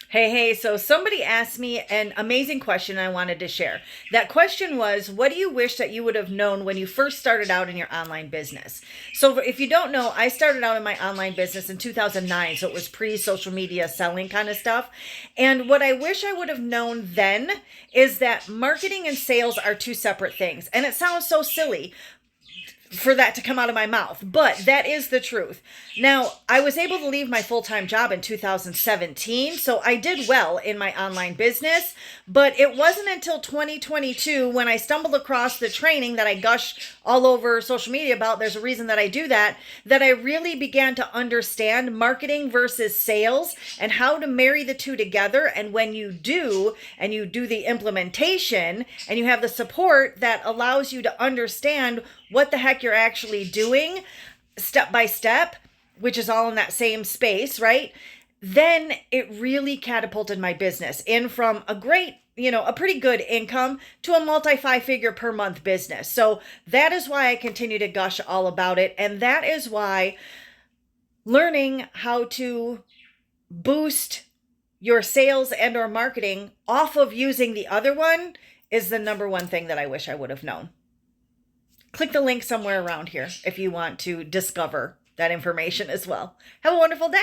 Hey, so somebody asked me an amazing question I wanted to share. That question was, what do you wish that you would have known when you first started out in your online business? So if you don't know, I started out in my online business in 2009, so it was pre-social media selling kind of stuff. And what I wish I would have known then is that marketing and sales are two separate things. And it sounds so silly for that to come out of my mouth, but that is the truth. Now, I was able to leave my full-time job in 2017, so I did well in my online business, but it wasn't until 2022 when I stumbled across the training that I gush all over social media about, there's a reason that I do that, that I really began to understand marketing versus sales and how to marry the two together. And when you do, and you do the implementation and you have the support that allows you to understand what the heck you're actually doing step by step, which is all in that same space, right? Then it really catapulted my business in from a great, a pretty good income to a multi-5-figure per month business. So that is why I continue to gush all about it. And that is why learning how to boost your sales and or marketing off of using the other one is the number one thing that I wish I would have known. Click the link somewhere around here if you want to discover that information as well. Have a wonderful day.